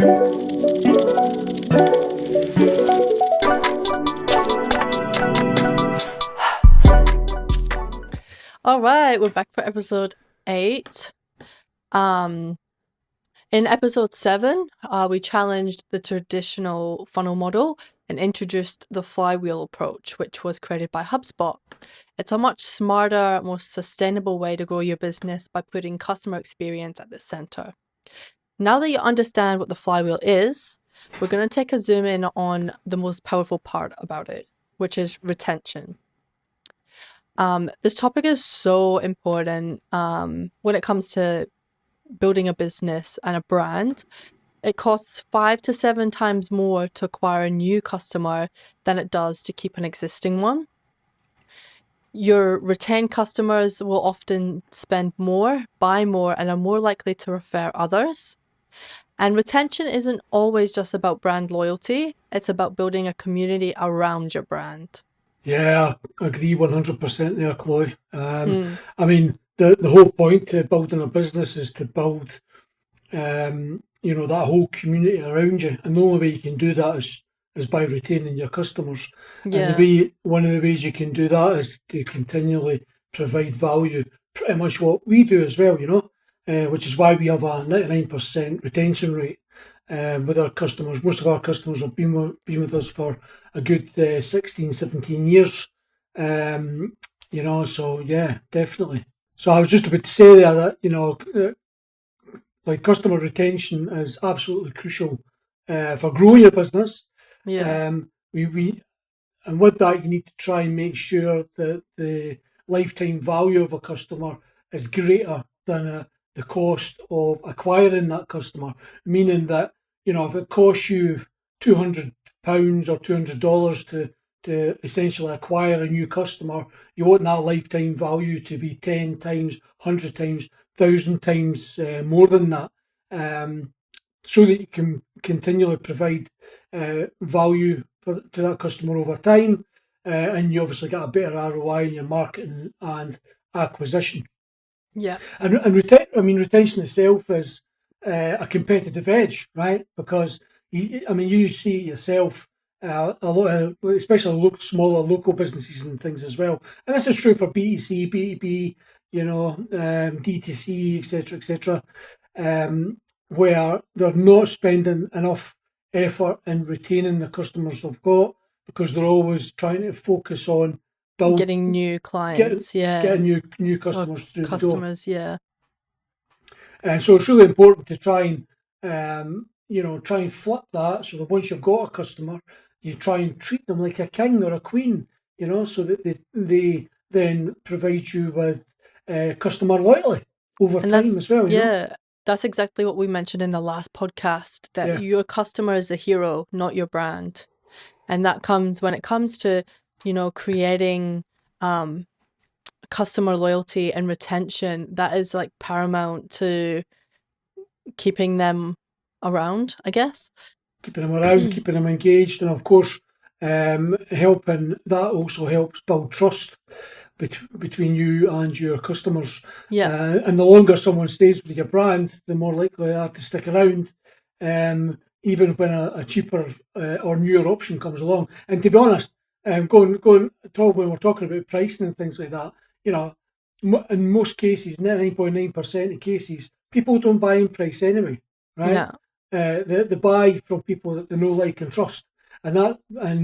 All right, we're back for episode 8. In episode 7, we challenged the traditional funnel model and introduced the flywheel approach, which was created by HubSpot. It's a much smarter, more sustainable way to grow your business by putting customer experience at the center. Now that you understand what the flywheel is, we're going to take a zoom in on the most powerful part about it, which is retention. This topic is so important when it comes to building a business and a brand. It costs 5 to 7 times more to acquire a new customer than it does to keep an existing one. Your retained customers will often spend more, buy more, and are more likely to refer others. And retention isn't always just about brand loyalty. It's about building a community around your brand. Yeah, I agree 100% there, Chloe. I mean, the whole point to building a business is to build, that whole community around you. And the only way you can do that is by retaining your customers. Yeah. And one of the ways you can do that is to continually provide value, pretty much what we do as well, which is why we have a 99% retention rate with our customers. Most of our customers have been with us for a good 16, 17 years. So yeah, definitely. So I was just about to say there that, like customer retention is absolutely crucial for growing your business. Yeah. And with that, you need to try and make sure that the lifetime value of a customer is greater than the cost of acquiring that customer. Meaning that, if it costs you £200 or $200 to essentially acquire a new customer, you want that lifetime value to be 10 times, 100 times, 1,000 times more than that, so that you can continually provide value to that customer over time, and you obviously get a better ROI in your marketing and acquisition. Yeah. And retention itself is a competitive edge, right? Because you see it yourself, a lot of, especially smaller local businesses and things as well. And this is true for B2C, B2B, D2C, etc., where they're not spending enough effort in retaining the customers they've got, because they're always trying to focus on getting new clients, getting new customers through the door. Yeah. And so it's really important to try and flip that, so that once you've got a customer, you try and treat them like a king or a queen, so that they then provide you with customer loyalty over time as well. Yeah, that's exactly what we mentioned in the last podcast, that your customer is the hero, not your brand. And that comes when it comes to, creating customer loyalty and retention. That is like paramount to keeping them around, I guess. Keeping them around, keeping them engaged, and of course, helping that also helps build trust between you and your customers. Yeah. And the longer someone stays with your brand, the more likely they are to stick around, even when a cheaper or newer option comes along. And to be honest, when we're talking about pricing and things like that, in most cases, 99.9% of cases, people don't buy in price anyway, right? No. They buy from people that they know, like, and trust, and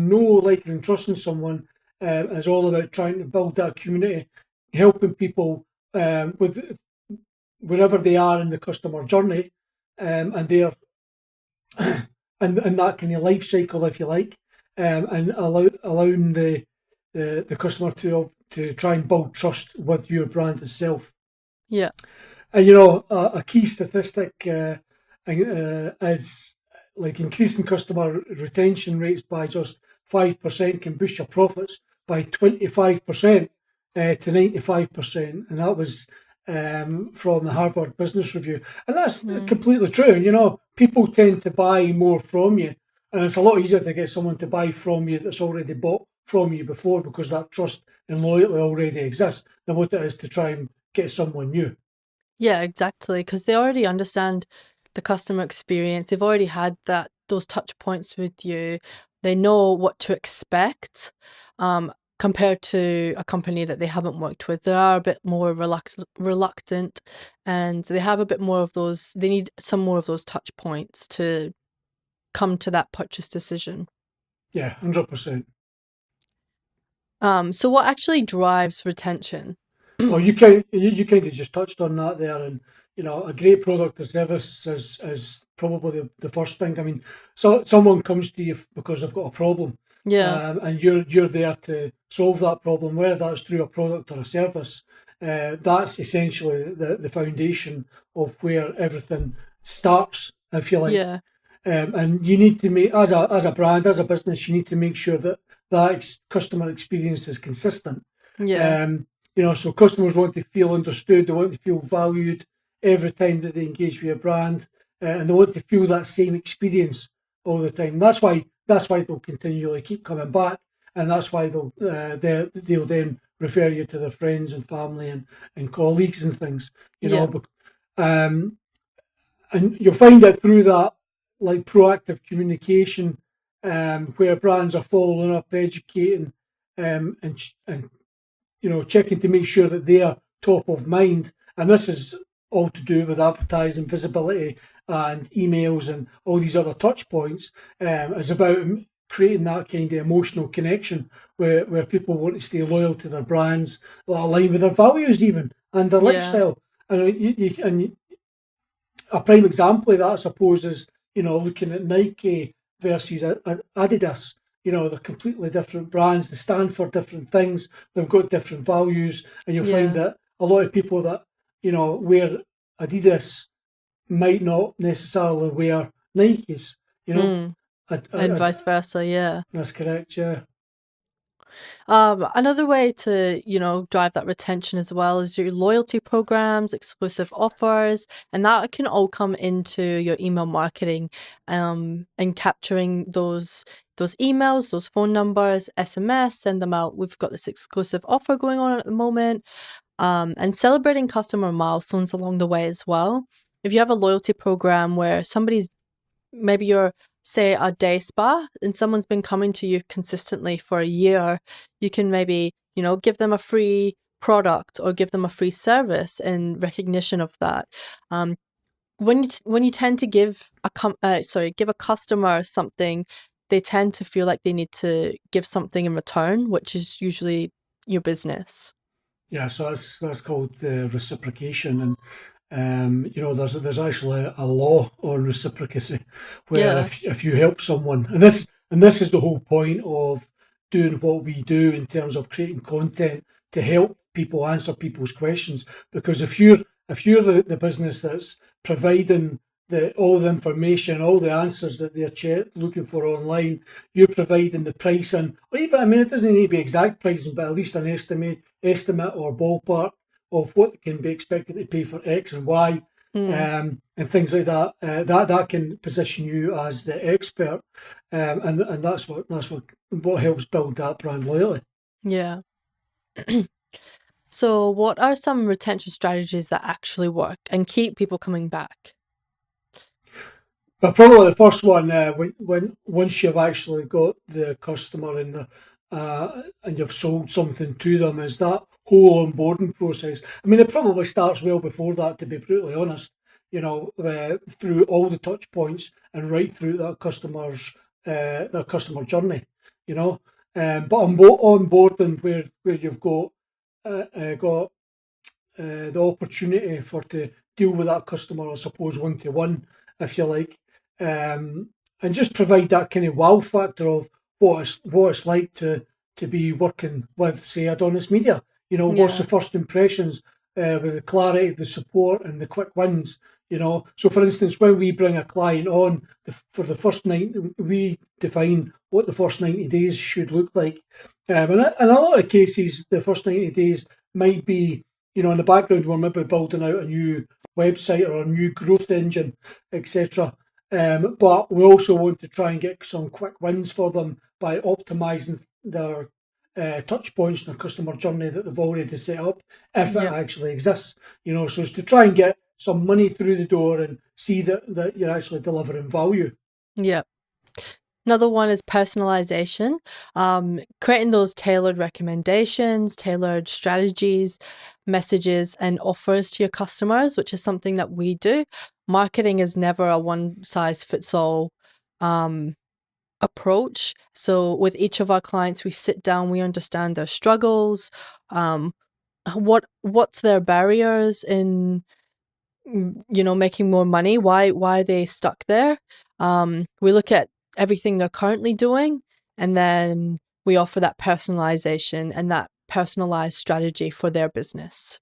know, like, and trusting someone is all about trying to build that community, helping people with wherever they are in the customer journey, and their and that kind of life cycle, if you like, and allowing the customer to try and build trust with your brand itself. Yeah. And a key statistic is like increasing customer retention rates by just 5% can boost your profits by 25% to 95%, and that was from the Harvard Business Review, and that's completely true. And people tend to buy more from you, and it's a lot easier to get someone to buy from you that's already bought from you before, because that trust and loyalty already exists, than what it is to try and get someone new. Yeah, exactly, because they already understand the customer experience. They've already had those touch points with you. They know what to expect, compared to a company that they haven't worked with. They are a bit more reluctant, and they have a bit more of those. They need some more of those touch points to come to that purchase decision. Yeah, 100%. So what actually drives retention? Well, you kind of just touched on that there, and a great product or service is probably the first thing. I mean, so someone comes to you because they've got a problem, Yeah, and you're there to solve that problem, whether that's through a product or a service. That's essentially the foundation of where everything starts, if you like. yeah, And you need to make, as a brand, as a business, you need to make sure that customer experience is consistent. yeah, Um, so customers want to feel understood, they want to feel valued every time that they engage with your brand, and they want to feel that same experience all the time. That's why they'll continually keep coming back, and that's why they'll then refer you to their friends and family and colleagues and things. You yeah, know, um, and you'll find that through that, like, proactive communication, where brands are following up, educating, and checking to make sure that they are top of mind. And this is all to do with advertising, visibility, and emails, and all these other touch points. It's about creating that kind of emotional connection where people want to stay loyal to their brands that align with their values, even, and their yeah, lifestyle. And a prime example of that, I suppose, is looking at Nike versus Adidas. They're completely different brands. They stand for different things. They've got different values, and you'll find yeah. that a lot of people that wear Adidas might not necessarily wear Nikes. You know, Mm. And I, vice versa, yeah. that's correct. Yeah, Another way to, drive that retention as well is your loyalty programs, exclusive offers, and that can all come into your email marketing, and capturing those emails, those phone numbers, SMS, send them out. We've got this exclusive offer going on at the moment, and celebrating customer milestones along the way as well. If you have a loyalty program where maybe you're, say, a day spa and someone's been coming to you consistently for a year, you can maybe, give them a free product or give them a free service in recognition of that. Um, when you tend to give a customer something, they tend to feel like they need to give something in return, which is usually your business. yeah. So that's called reciprocation, and there's actually a law on reciprocity, where Yeah, if you help someone, and this is the whole point of doing what we do in terms of creating content to help people answer people's questions. Because if you're the business that's providing all the information, all the answers that they're looking for online, you're providing the pricing, or even, I mean, it doesn't need to be exact pricing, but at least an estimate or ballpark of what can be expected to pay for X and Y, mm, and things like that. That can position you as the expert, and that's what helps build that brand loyalty. yeah. So, what are some retention strategies that actually work and keep people coming back? But probably the first one, when once you've actually got the customer and you've sold something to them, is that whole onboarding process. I mean, it probably starts well before that, to be brutally honest. Through all the touch points and right through that customer's their customer journey. You know, but onboarding, where you've got the opportunity to deal with that customer, I suppose, one to one, if you like, and just provide that kind of wow factor of what it's like to be working with, say, Adonis Media. What's the Yeah, first impressions, with the clarity, the support, and the quick wins. So for instance, when we bring a client on, for the first night, we define what the first 90 days should look like. And in a lot of cases, the first 90 days might be, in the background, we're maybe building out a new website or a new growth engine, etc. But we also want to try and get some quick wins for them by optimizing their touch points in the customer journey that they've already set up, if it yeah, actually exists. So it's to try and get some money through the door and see that you're actually delivering value. Yeah. Another one is personalization, creating those tailored recommendations, tailored strategies, messages, and offers to your customers, which is something that we do. Marketing is never a one size fits all approach. So with each of our clients, we sit down, we understand their struggles, um, what's their barriers in making more money. Why are they stuck there? We look at everything they're currently doing, and then we offer that personalization and that personalized strategy for their business.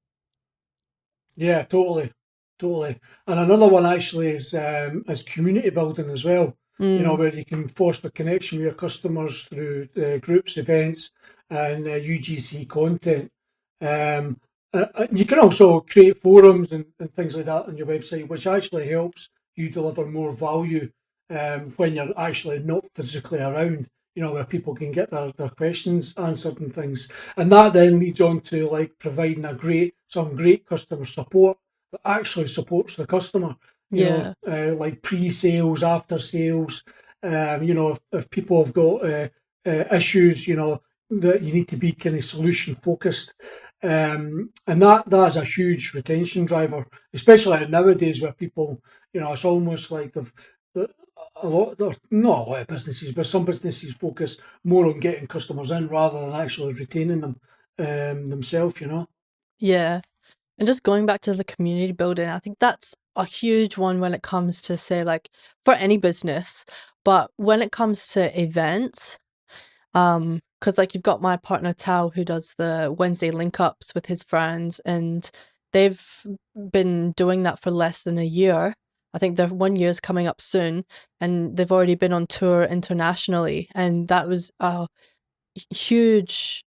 Yeah, totally, totally. And another one actually is community building as well. You know, Mm, where you can foster connection with your customers through groups, events, and UGC content. Um, you can also create forums and things like that on your website, which actually helps you deliver more value when you're actually not physically around. You know, where people can get their questions answered and things. And that then leads on to like providing some great customer support that actually supports the customer. You know, yeah, like pre-sales, after sales. You know, if people have got issues, you know, that you need to be kind of solution focused, and that's a huge retention driver, especially nowadays where people, you know, it's almost like a lot, not a lot of businesses, but some businesses focus more on getting customers in rather than actually retaining them themselves, you know. yeah. And just going back to the community building, I think that's a huge one when it comes to, say, like for any business, but when it comes to events, because like you've got my partner Tao who does the Wednesday link ups with his friends, and they've been doing that for less than a year. I think their 1 year's coming up soon, and they've already been on tour internationally, and that was a huge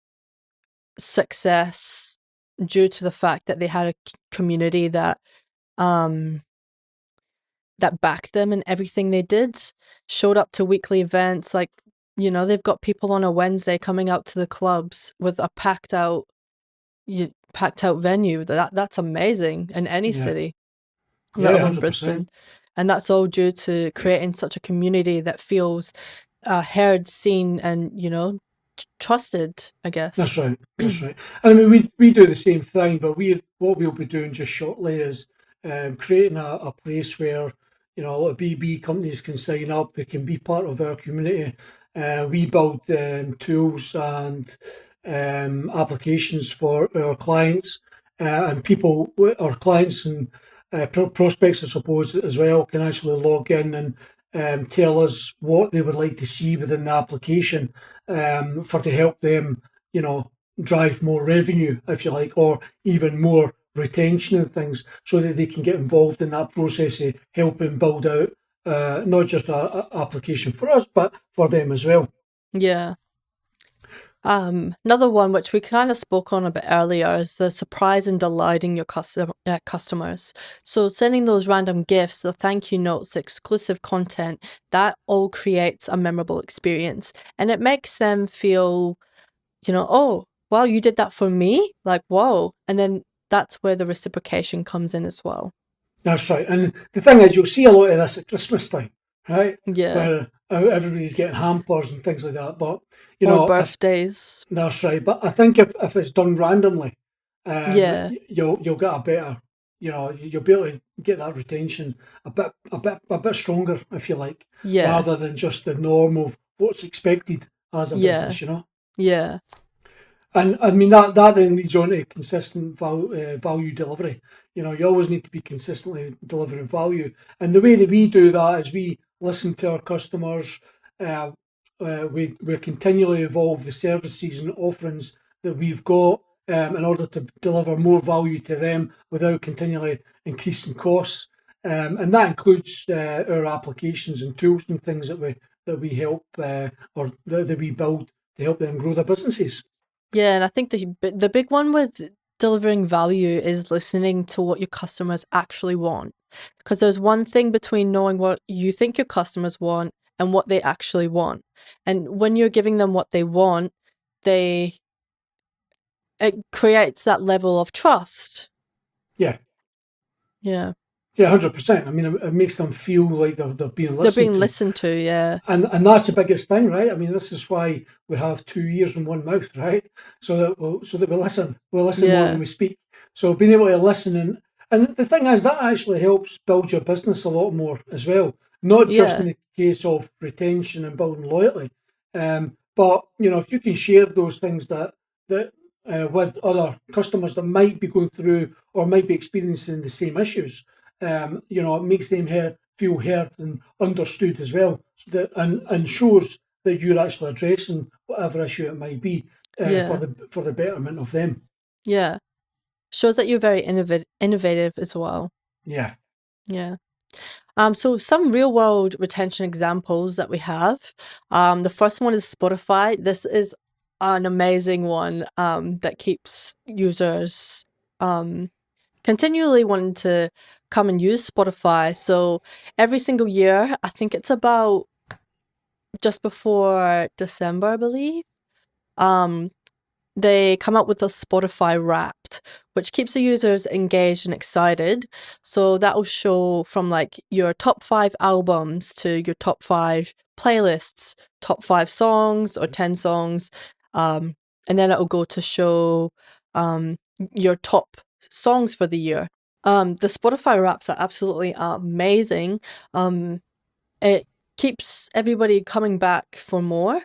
success due to the fact that they had a community um that backed them in everything they did, showed up to weekly events. Like, they've got people on a Wednesday coming out to the clubs with a packed out venue. That's amazing in any Yeah, city, let yeah, alone 100%. Brisbane. And that's all due to creating such a community that feels heard, seen, and trusted, I That's guess. right. That's right. And I mean, we do the same thing, but what we'll be doing just shortly is creating a place where you know a lot of BB companies can sign up. They can be part of our community. We build tools and applications for our clients and people. Our clients and prospects, I suppose, as well, can actually log in and tell us what they would like to see within the application for to help them, you know, drive more revenue, if you like, or even more retention and things, so that they can get involved in that process of helping build out not just a application for us, but for them as well. Yeah. Another one which we kind of spoke on a bit earlier is the surprise and delighting your customers. So sending those random gifts, the thank you notes, the exclusive content, that all creates a memorable experience, and it makes them feel, oh, wow, you did that for me? Like, whoa. And then that's where the reciprocation comes in as well. That's right. And the thing is, you'll see a lot of this at Christmas time, right? Yeah. Where everybody's getting hampers and things like that. But, you Or know, birthdays. that's right. But I think if it's done randomly, Yeah. you'll get a better, you know, you'll be able to get that retention a bit stronger, if you like, Yeah. rather than just the norm of what's expected as a Yeah. business, you know. Yeah. And I mean that then leads on to consistent value delivery. You know, you always need to be consistently delivering value, and the way that we do that is we listen to our customers. Uh, we continually evolve the services and offerings that we've got in order to deliver more value to them without continually increasing costs. And that includes our applications and tools and things that we help or that we build to help them grow their businesses. Yeah, and I think the big one with delivering value is listening to what your customers actually want. Because there's one thing between knowing what you think your customers want and what they actually want. And when you're giving them what they want, they it creates that level of trust. Yeah, Yeah. Yeah, 100%. I mean, it makes them feel like they've been They're listened being to. listened to, yeah. And that's the biggest thing, right? I mean, this is why we have two ears and one mouth, right? So that we listen more than Yeah. we speak. So being able to listen and the thing is that actually helps build your business a lot more as well. Not just Yeah. in the case of retention and building loyalty, but if you can share those things that with other customers that might be going through or might be experiencing the same issues, it makes them feel heard and understood as well, and shows that you're actually addressing whatever issue it might be for Yeah. the betterment of them. Yeah. Shows that you're very innovative as well. Yeah, Yeah. So some real world retention examples that we have. The first one is Spotify. This is an amazing one that keeps users continually wanting to come and use Spotify. So every single year, I think it's about just before December, I believe. Um, they come up with a Spotify Wrapped, which keeps the users engaged and excited. So that'll show from like your top 5 albums to your top 5 playlists, top 5 songs or 10 songs. Um, and then it'll go to show um, your top songs for the year. The Spotify Wraps are absolutely amazing. It keeps everybody coming back for more.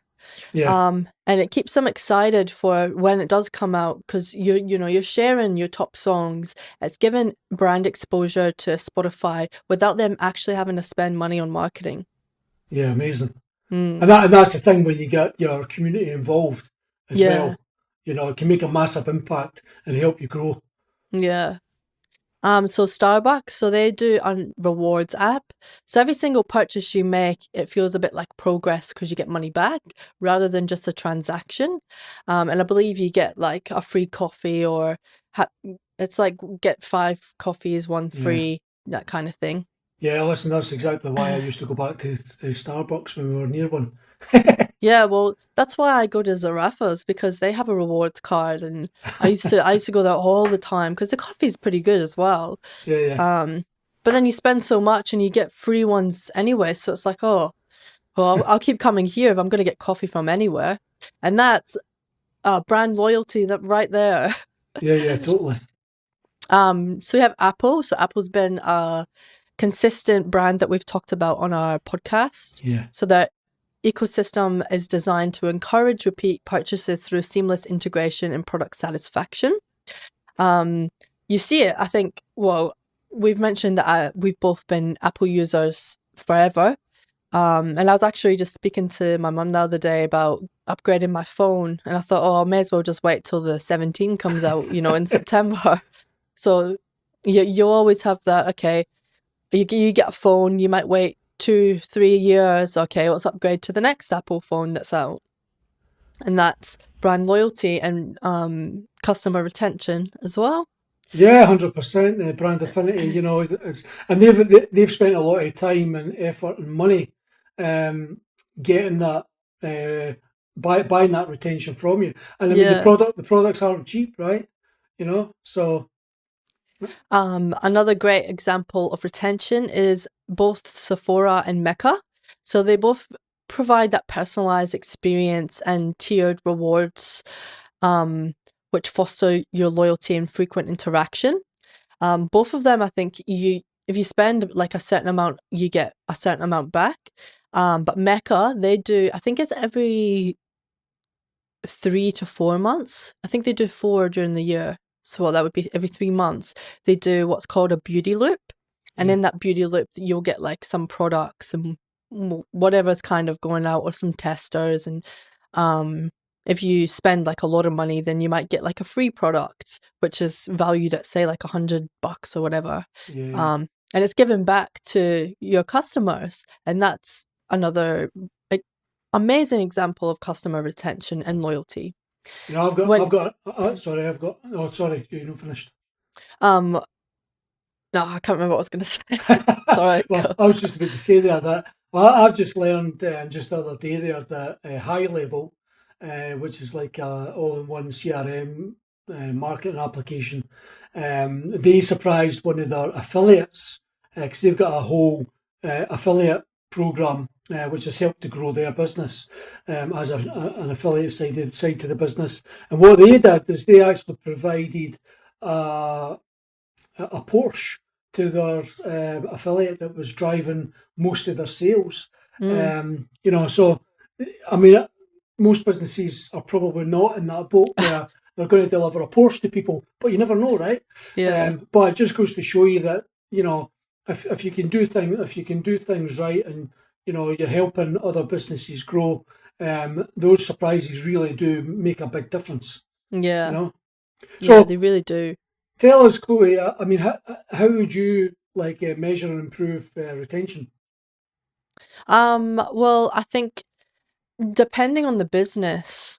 yeah, And it keeps them excited for when it does come out because you're sharing your top songs. It's given brand exposure to Spotify without them actually having to spend money on marketing. yeah, amazing. Mm, And that's the thing when you get your community involved as yeah, well. It can make a massive impact and help you grow. yeah. So Starbucks, so they do a rewards app. So every single purchase you make, it feels a bit like progress because you get money back rather than just a transaction. And I believe you get like a free coffee or it's like get 5 coffees, one Yeah. free, that kind of thing. Yeah, listen, that's exactly why I used to go back to Starbucks when we were near one. Yeah, well, that's why I go to Zarafas because they have a rewards card, and I used to go there all the time because the coffee's pretty good as well. Yeah, yeah, Um, but then you spend so much and you get free ones anyway, so it's like, oh, well, I'll keep coming here if I'm gonna get coffee from anywhere, and that's brand loyalty that right there. yeah, yeah, totally. So we have Apple. So Apple's been a consistent brand that we've talked about on our podcast. Yeah, So that ecosystem is designed to encourage repeat purchases through seamless integration and product satisfaction. Um, you see it, I think, well, we've mentioned that we've both been Apple users forever. And I was actually just speaking to my mum the other day about upgrading my phone, and I thought, oh, I may as well just wait till the 17 comes out, in September. So you always have that, okay, you get a phone, you might wait 2-3 years, okay, let's upgrade to the next Apple phone that's out. And that's brand loyalty and customer retention as well. yeah, 100%. Brand affinity, and they've spent a lot of time and effort and money, getting that, buying that retention from you. And I mean, Yeah. the products aren't cheap, right? So Another great example of retention is both Sephora and Mecca. So they both provide that personalized experience and tiered rewards, which foster your loyalty and frequent interaction. Both of them, I think if you spend like a certain amount, you get a certain amount back. But Mecca, they do, I think it's every 3 to 4 months. I think they do 4 during the year. So that would be every 3 months. They do what's called a beauty loop. And yeah, in that beauty loop, you'll get like some products and whatever's kind of going out or some testers. And if you spend like a lot of money, then you might get like a free product, which is valued at say like $100 or whatever. yeah. And it's given back to your customers. And that's another like amazing example of customer retention and loyalty. I've When got. Sorry, I've got. Oh, sorry, you're not finished. um no, I can't remember what I was gonna say. Sorry. Well, Go. I was just about to say there that. Well, I've just learned just the other day there that High Level, which is like a all-in-one CRM marketing application. They surprised one of their affiliates because they've got a whole affiliate program which has helped to grow their business as an affiliate side to the business. And what they did is they actually provided a Porsche to their affiliate that was driving most of their sales. Mm. So I mean, most businesses are probably not in that boat where they're going to deliver a Porsche to people, but you never know, right? Yeah. But it just goes to show you that if you can do things right, and you're helping other businesses grow, those surprises really do make a big difference. You Yeah. know. Yeah, So they really do. tell us, Chloe. I mean, how would you like measure and improve retention? Well, I think depending on the business,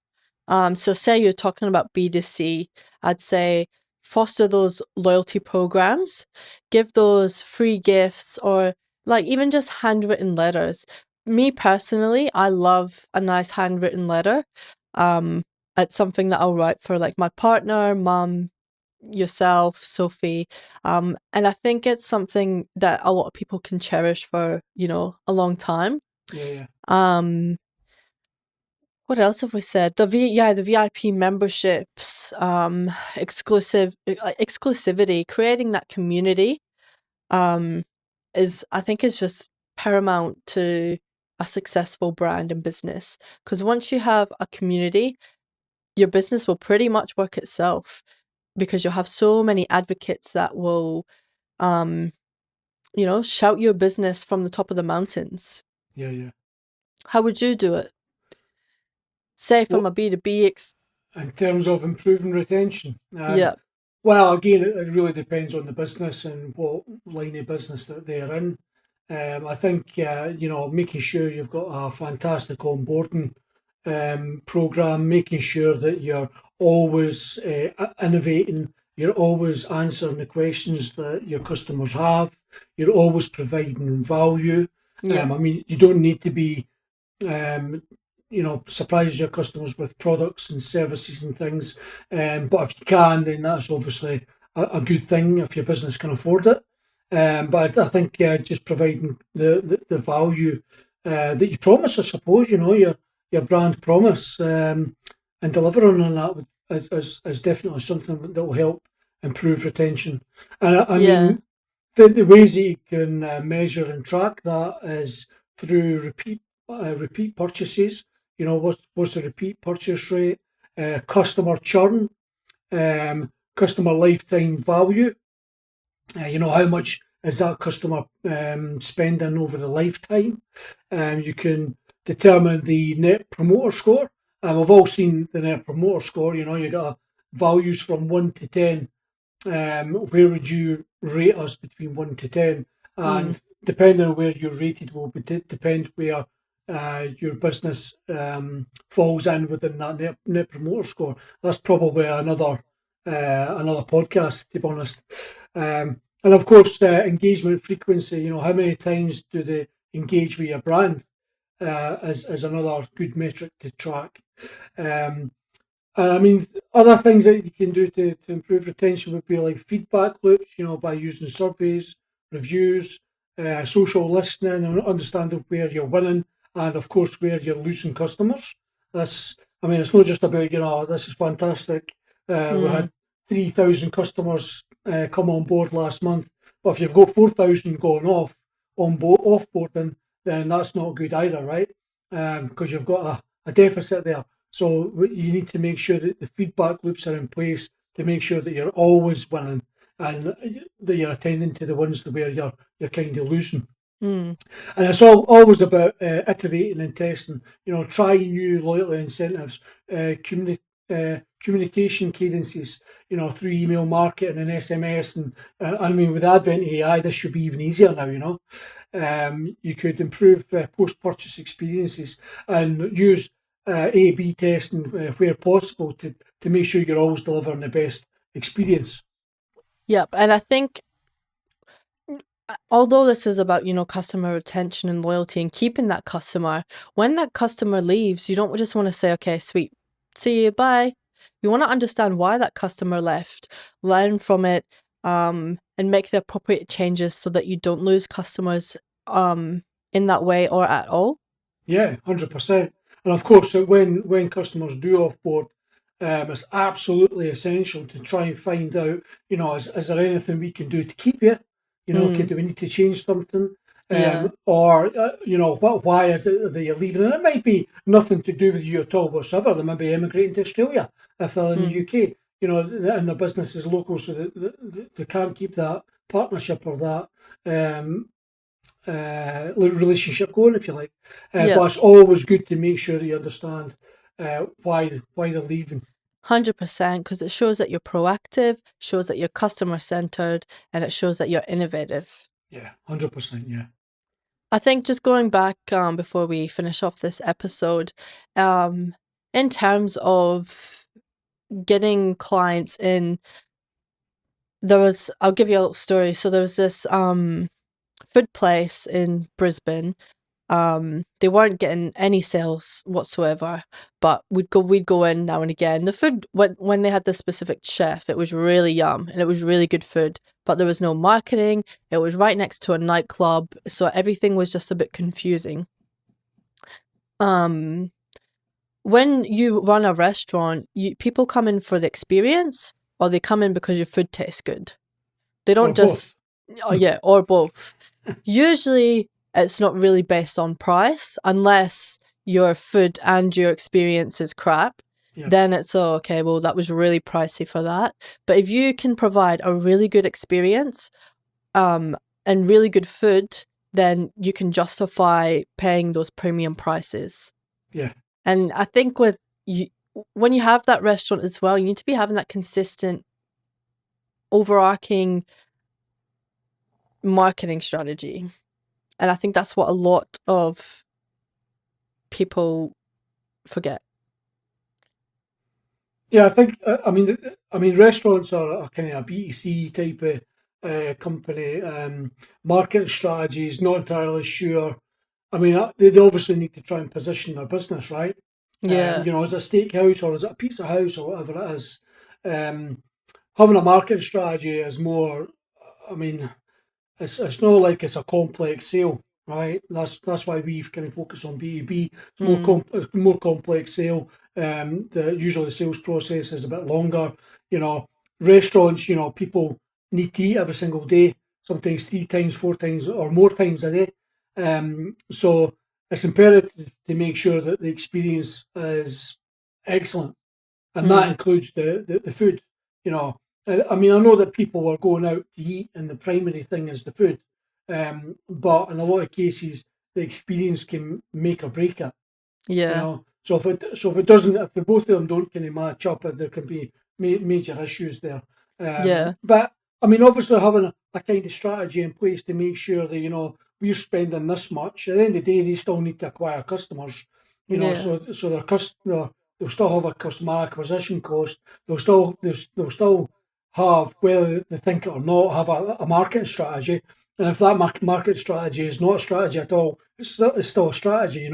so say you're talking about B2C, I'd say foster those loyalty programs, give those free gifts, or like even just handwritten letters. Me personally, I love a nice handwritten letter. Um, it's something that I'll write for like my partner, mum, yourself, Sophie. And I think it's something that a lot of people can cherish for, a long time. Yeah, yeah, Um, what else have we said? The VIP memberships, exclusivity, creating that community, um, I think is just paramount to a successful brand and business. Because once you have a community, your business will pretty much work itself because you'll have so many advocates that will, um, shout your business from the top of the mountains. yeah, yeah. How would you do it? Say from What a B2B in terms of improving retention? yeah. Well, again, it really depends on the business and what line of business that they're in. I think making sure you've got a fantastic onboarding program, making sure that you're always innovating, you're always answering the questions that your customers have, you're always providing value. Yeah. I mean, you don't need to be um, surprise your customers with products and services and things. But if you can, then that's obviously a good thing if your business can afford it. But I think just providing the value that you promise, I suppose, your brand promise, and delivering on that is definitely something that will help improve retention. And I Yeah. mean, the ways that you can measure and track that is through repeat purchases. What's the repeat purchase rate, customer churn, customer lifetime value. How much is that customer spending over the lifetime. You can determine the net promoter score. We've all seen the net promoter score. You got values from 1 to 10. Where would you rate us between 1 to 10? Mm. And depending on where you're rated will depend where your business falls in within that net promoter score. That's probably another podcast, to be honest. And of course, engagement frequency. How many times do they engage with your brand? Is another good metric to track. Um, and I mean, other things that you can do to improve retention would be like feedback loops, by using surveys, reviews, social listening, and understanding where you're winning and, of course, where you're losing customers. I mean, it's not just about, this is fantastic. We Mm. had 3,000 customers come on board last month. But if you've got 4,000 going off boarding, then that's not good either, right? Because you've got a deficit there. So you need to make sure that the feedback loops are in place to make sure that you're always winning and that you're attending to the ones where you're kind of losing. Mm. And it's always about iterating and testing. Trying new loyalty incentives, communication cadences. Through email marketing and SMS, and I mean, with the advent of AI, this should be even easier now. You could improve post-purchase experiences and use A/B testing where possible to make sure you're always delivering the best experience. Yep. And I think although this is about, customer retention and loyalty and keeping that customer, when that customer leaves, you don't just want to say, okay, sweet, see you, bye. You want to understand why that customer left, learn from it, and make the appropriate changes so that you don't lose customers in that way or at all. Yeah, 100%. And of course, when customers do offboard, it's absolutely essential to try and find out, is there anything we can do to keep you? Do we need to change something? Yeah. Or, why is it that you're leaving? And it might be nothing to do with you at all whatsoever. They might be emigrating to Australia if they're in the Mm. UK, and their business is local, so they can't keep that partnership or that um, relationship going, if you like. Yeah. But it's always good to make sure you understand why they're leaving. 100%, because it shows that you're proactive, shows that you're customer centered, and it shows that you're innovative. Yeah, 100%. Yeah, I think just going back before we finish off this episode, in terms of getting clients in, I'll give you a little story. So there was this food place in Brisbane. They weren't getting any sales whatsoever, but we'd go in now and again. The food, when they had this specific chef, it was really yum and it was really good food, but there was no marketing. It was right next to a nightclub, so everything was just a bit confusing. Um, when you run a restaurant, people come in for the experience, or they come in because your food tastes good. They or don't both. just, oh yeah, or both. Usually it's not really based on price unless your food and your experience is crap. Yeah, Then it's, oh, okay, well, that was really pricey for that. But if you can provide a really good experience and really good food, then you can justify paying those premium prices. yeah, And I think with you, when you have that restaurant as well, you need to be having that consistent, overarching marketing strategy. And I think that's what a lot of people forget. yeah. I think restaurants are a kind of a B2C type of company. Marketing strategies, not entirely sure. I mean, they obviously need to try and position their business right. Yeah. Is it a steakhouse or is it a pizza house or whatever it is? Having a marketing strategy is more. I mean, it's not like it's a complex sale, right? That's why we've kind of focused on B2B. Mm. It's more complex sale. Usually the sales process is a bit longer. Restaurants, people need to eat every single day, sometimes 3 times, 4 times, or more times a day. So it's imperative to make sure that the experience is excellent, and that Mm. includes the food. I mean, I know that people are going out to eat, and the primary thing is the food, but in a lot of cases, the experience can make or break it. Yeah. So if it doesn't, if the both of them don't kind of match up, there can be major issues there. Yeah. But I mean, obviously having a kind of strategy in place to make sure that we're spending this much. At the end of the day, they still need to acquire customers. Yeah. So their customer, they'll still have a customer acquisition cost. They'll still have, whether they think it or not, have a marketing strategy. And if that market strategy is not a strategy at all, it's still a strategy.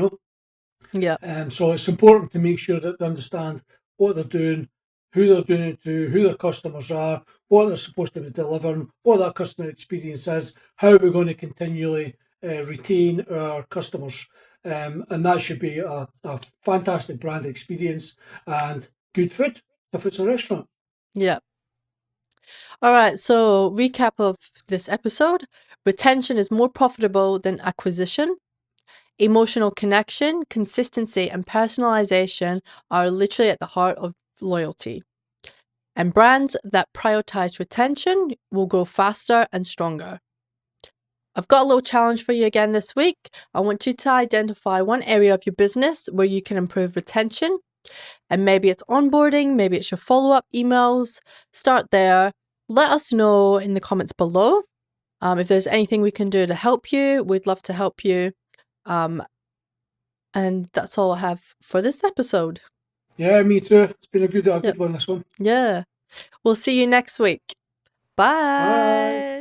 Yeah. So it's important to make sure that they understand what they're doing, who they're doing it to, who their customers are, what they're supposed to be delivering, what that customer experience is, how we're going to continually retain our customers. And that should be a fantastic brand experience and good food if it's a restaurant. Yeah. All right. So, recap of this episode: retention is more profitable than acquisition. Emotional connection, consistency, and personalization are literally at the heart of loyalty. And brands that prioritize retention will grow faster and stronger. I've got a little challenge for you again this week. I want you to identify one area of your business where you can improve retention. And maybe it's onboarding, maybe it's your follow up emails. Start there. Let us know in the comments below. If there's anything we can do to help you, we'd love to help you. And that's all I have for this episode. Yeah, me too. It's been a good Yep. one, this one. Yeah. We'll see you next week. Bye. Bye.